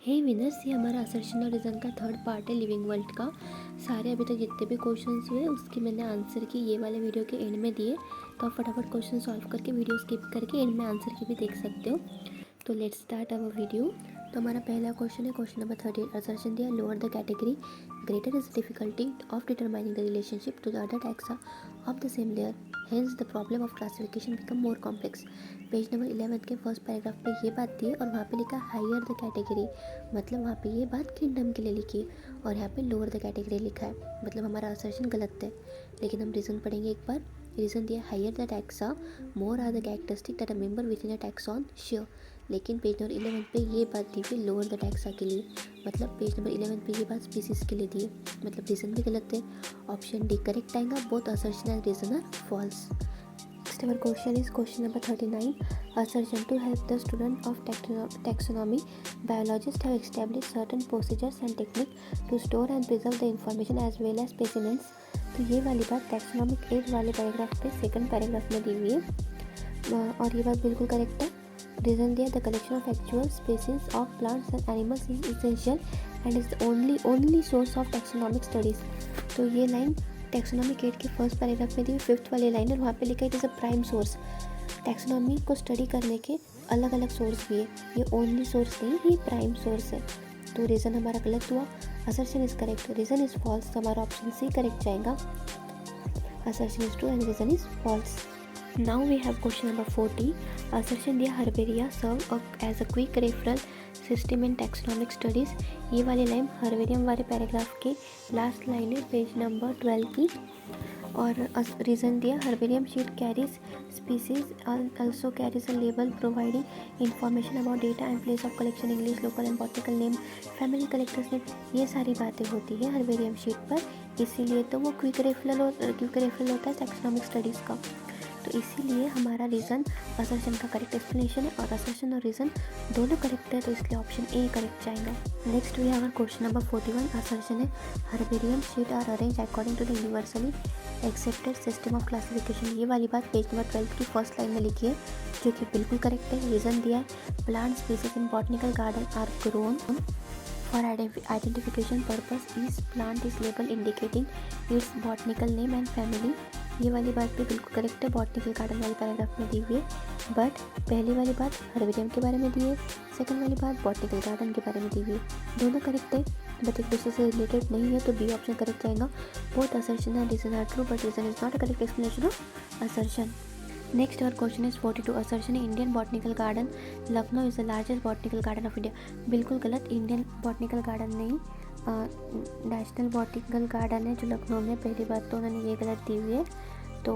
हे winners, ये हमारा assertion और रीज़न का थर्ड पार्ट है लिविंग वर्ल्ड का। सारे अभी तक जितने भी क्वेश्चंस हुए उसके मैंने आंसर की ये वाले वीडियो के एंड में दिए, तो आप फटाफट क्वेश्चन सॉल्व करके वीडियो स्किप करके एंड में आंसर की भी देख सकते हो। तो लेट्स स्टार्ट अवर वीडियो। तो हमारा पहला क्वेश्चन है क्वेश्चन नंबर 13। असर्शन दिया, lower the category greater is difficulty of determining the relationship to the other taxa of the same layer, hence the problem of classification become more complex. Page number 11 के first paragraph पे ये बात दी है और वहाँ पे लिखा हायर द कैटेगरी, मतलब वहाँ पे ये बात किंगडम के लिए लिखी है और यहाँ पे लोअर द कैटेगरी लिखा है, मतलब हमारा असर्शन गलत है। लेकिन हम रीज़न पढ़ेंगे एक बार। रीज़न दिया, higher the taxa more are the characteristic that a member within a taxon share. लेकिन पेज नंबर 11 पे ये बात दी हुई लोअर द टैक्सा के लिए, मतलब पेज नंबर 11 पे ये बात स्पीसीज के लिए दी है, मतलब रीज़न भी गलत है। ऑप्शन डी करेक्ट आएगा, both assertion and reason are false. Next our question is question number 39. Assertion to help the student of taxonomy, biologists have established certain procedures and techniques to store and preserve the information as well as specimens. तो ये वाली बात taxonomic as वाले paragraph पे second paragraph में दी हुई है और ये बात बिल्कुल करेक्ट है। रीज़न दिया, the collection of actual species of plants and animals is essential and is the only source of taxonomic studies. तो ये लाइन टैक्सोनॉमिक एड के फर्स्ट पैराग्राफ में दी फिफ्थ वाली लाइन है, वहाँ पे लिखा है it is a prime source. Taxonomy को स्टडी करने के अलग अलग सोर्स भी है, ये ओनली सोर्स नहीं, ये प्राइम सोर्स है। तो रीज़न हमारा गलत हुआ, assertion is correct, reason is false, तो हमारा ऑप्शन सी करेक्ट जाएगा। Assertion is true and reason is false. Now we have question number 40। Assertion दिया, herbaria serve as a quick referral system in taxonomic studies. ये वाली line herbarium वाले paragraph के last line है page number 12 की। और reason दिया, herbarium sheet carries species also carries a label providing information about data and place of collection, English, local and botanical name, family collectors name। ये सारी बातें होती है हर्बेरियम शीट पर, इसीलिए तो वो क्विक रेफरल होता है टैक्सोनॉमिक स्टडीज़ का। तो इसीलिए हमारा रीज़न असर्शन का करेक्ट एक्सप्लेनेशन है और असर्शन और रीज़न दोनों करेक्ट है, तो इसलिए ऑप्शन ए करेक्ट जाएगा। Next we have question number 41। Assertion है, herbarium sheet are arrange according to the universally accepted system of classification. ये वाली बात पेज नंबर 12 की फर्स्ट लाइन में लिखी है, जो कि बिल्कुल करेक्ट है। रीज़न दिया है, plant species in botanical garden are grown for identification purpose, each plant is label indicating its botanical name and family. ये वाली बात भी बिल्कुल करेक्ट है, बॉटनिकल गार्डन वाले पैराग्राफ में दी हुई है। बट पहली वाली बात हर्बेरियम के बारे में दी है, सेकंड वाली बात बॉटनिकल गार्डन के बारे में दी हुई है। दोनों करेक्ट है बट एक दूसरे से रिलेटेड नहीं है, तो बी ऑप्शन करेक्ट जाएगा। Both assertion and reason are true but reason is not a correct explanation of assertion. Next our question is 42। Assertion है, Indian botanical garden Lucknow is the largest botanical garden of India. बिल्कुल गलत, Indian botanical garden नहीं, national botanical garden है जो लखनऊ में। पहली बात तो उन्होंने ये गलत दी हुई है, तो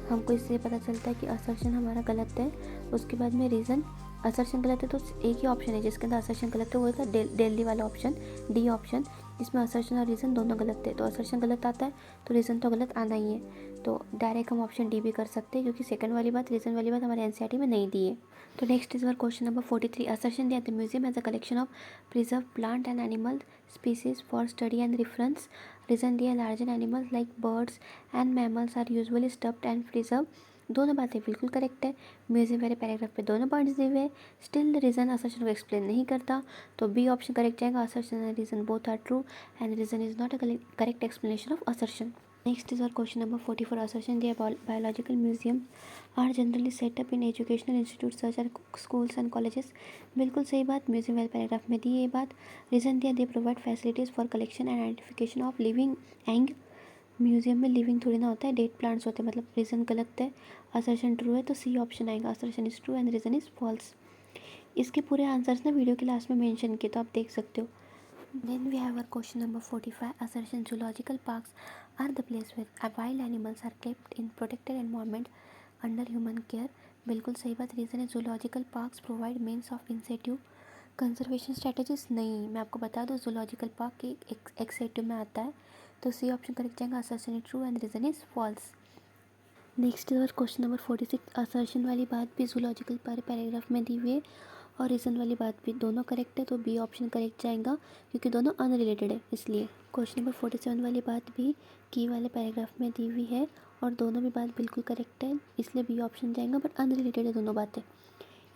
हमको इससे पता चलता है कि असर्शन हमारा गलत है। उसके बाद में रीज़न, असर्शन गलत है तो एक ही ऑप्शन है जिसके अंदर असर्शन गलत है, वो था दिल्ली वाला ऑप्शन, डी ऑप्शन, जिसमें असर्शन और रीज़न दोनों गलत थे। तो असर्शन गलत आता है तो रीज़न तो गलत आना ही है, तो डायरेक्ट हम ऑप्शन डी भी कर सकते हैं, क्योंकि सेकंड वाली बात, रीज़न वाली बात हमारे एनसीईआरटी में नहीं दी है। तो next is our question number 43। Assertion दिया, the museum has a collection of preserve plant and animal species for study and reference. Reason दिया, larger animals like birds and mammals are usually stuffed and preserve. दोनों बातें बिल्कुल correct है, museum वाले paragraph पे दोनों points दिए हुए हैं। स्टिल रीज़न असर्शन को एक्सप्लेन नहीं करता, तो बी ऑप्शन करेक्ट जाएगा। Assertion and reason both are true and reason is not a correct explanation of assertion. Next is our question number 44। Assertion दिया, biological museum are generally set up in educational institute such as schools and colleges. बिल्कुल सही बात, museum वाले paragraph में दी ये बात। Reason दिया, they provide facilities for collection and identification of living Ang. Museum में लिविंग थोड़ी ना होता है, डेड प्लांट्स होते हैं, मतलब रीज़न गलत है। असर्शन ट्रू है तो सी ऑप्शन आएगा, assertion is true and reason is false. इसके पूरे आंसर्स ना वीडियो के लास्ट में मेंशन किए, तो आप देख सकते हो। Then we have our question number 45. Assertion, zoological parks are the place where wild animals are kept in protected environment under human care. बिल्कुल सही बात, रीज़न है zoological parks provide means of in situ conservation strategies. नहीं, मैं आपको बता दूँ zoological park के एक्सेटिव में आता है, तो सी ऑप्शन करेक्ट जाएगा। Assertion is true and reason is false. Next is question number 46। Assertion वाली बात भी जूलॉजिकल पैराग्राफ में दी हुई है और रीज़न वाली बात भी, दोनों करेक्ट है, तो बी ऑप्शन करेक्ट जाएगा, क्योंकि दोनों अनरिलेटेड है इसलिए। क्वेश्चन नंबर 47 वाली बात भी की वाले पैराग्राफ में दी हुई है और दोनों भी बात बिल्कुल करेक्ट है, इसलिए बी ऑप्शन जाएगा, बट अनरिलेटेड है दोनों बातें।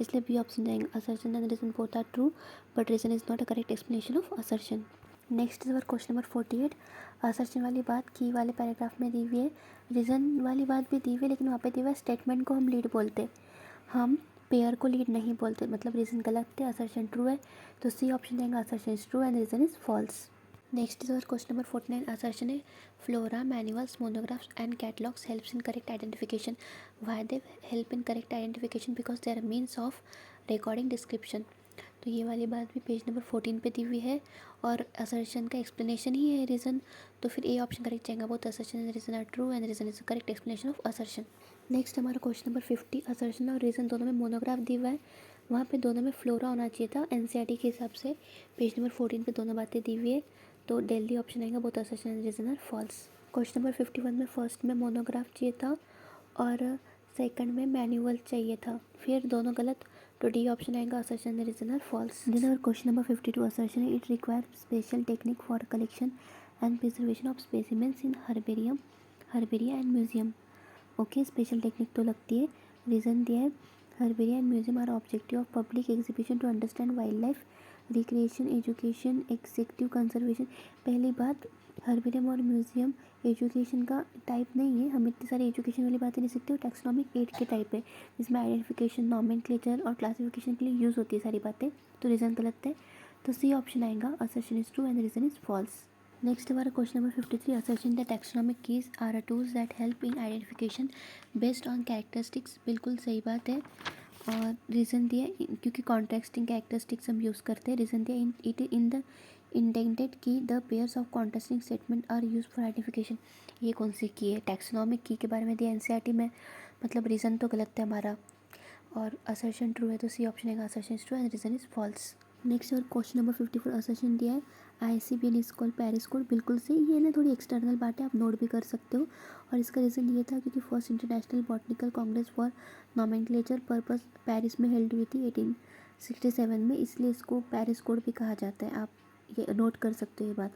इसलिए बी ऑप्शन जाएंगे. Assertion and reason both are true but reason is not a correct explanation of assertion. Next is our question number 48. Assertion वाली बात की वाले पैराग्राफ में दी हुई है, रीज़न वाली बात भी दी हुई है, लेकिन वहाँ पे दी हुआ है स्टेटमेंट को हम लीड बोलते, हम पेयर को लीड नहीं बोलते, मतलब रीज़न गलत है, असर्शन ट्रू है. तो सी ऑप्शन देंगे assertion is true and reason is false. Next is our question number 49. Assertion है flora manuals monographs and catalogues helps in correct identification. Why they help in correct identification? Because they are means of recording description. तो ये वाली बात भी page number 14 पे दी हुई है और असर्शन का एक्सप्लेनेशन ही है रीज़न. तो फिर ए ऑप्शन करेक्ट जाएगा. Both assertion and reason are true and reason is correct explanation of assertion. Next हमारा क्वेश्चन नंबर 50. असर्शन और रीज़न दोनों में मोनोग्राफ दी हुआ है, वहाँ पे दोनों में फ्लोरा होना चाहिए था एनसीईआरटी के हिसाब से. पेज नंबर 14 पे दोनों बातें दी हुई है, तो दिल्ली ऑप्शन आएगा. Both assertion and reason are false. Question number 51 में फर्स्ट में मोनोग्राफ चाहिए था और सेकंड में मैनुअल चाहिए था, फिर दोनों गलत, तो डी ऑप्शन आएगा. Assertion and reason are false. Then our question number 52. Assertion it require special technique for collection and preservation of specimens in herbaria and museum. Okay, special technique तो लगती है. रीज़न दिया है herbaria and museum are objective of public exhibition to understand wild life, recreation, education, executive conservation. पहली बात, herbarium और museum education का type नहीं है, हम इतनी सारी एजुकेशन वाली बातें नहीं सीखते. टैक्सोनॉमिक एड के टाइप है जिसमें आइडेंटिफिकेशन, नॉमेनक्लेचर और क्लासिफिकेशन के लिए यूज़ होती है सारी बातें. तो रीज़न गलत है, तो सी ऑप्शन आएगा. Assertion is true and reason is false. Next हमारा question number 53. Assertion the taxonomic keys are a tools that help in identification based on characteristics. बिल्कुल सही बात है. और रीज़न दिया क्योंकि कॉन्ट्रास्टिंग कैरेक्टरिस्टिक्स हम यूज़ करते हैं. रीज़न दिया it in the intended key the pairs of contrasting statement are use for identification. ये कौन सी की है? टैक्सोनॉमिक की के बारे में दिया एनसीईआरटी में, मतलब रीज़न तो गलत है हमारा और असर्शन ट्रू है, तो सी ऑप्शन है. Assertion is true and reason is false. Next our question number 54. Assertion दिया है ICBN is called Paris code. बिल्कुल सही. ये ना थोड़ी एक्सटर्नल बात है, आप नोट भी कर सकते हो. और इसका रीज़न ये था क्योंकि first international botanical Congress for nomenclature purpose Paris में हेल्ड हुई थी 1867 में, इसलिए इसको पेरिस कोड भी कहा जाता है. आप ये नोट कर सकते हो ये बात.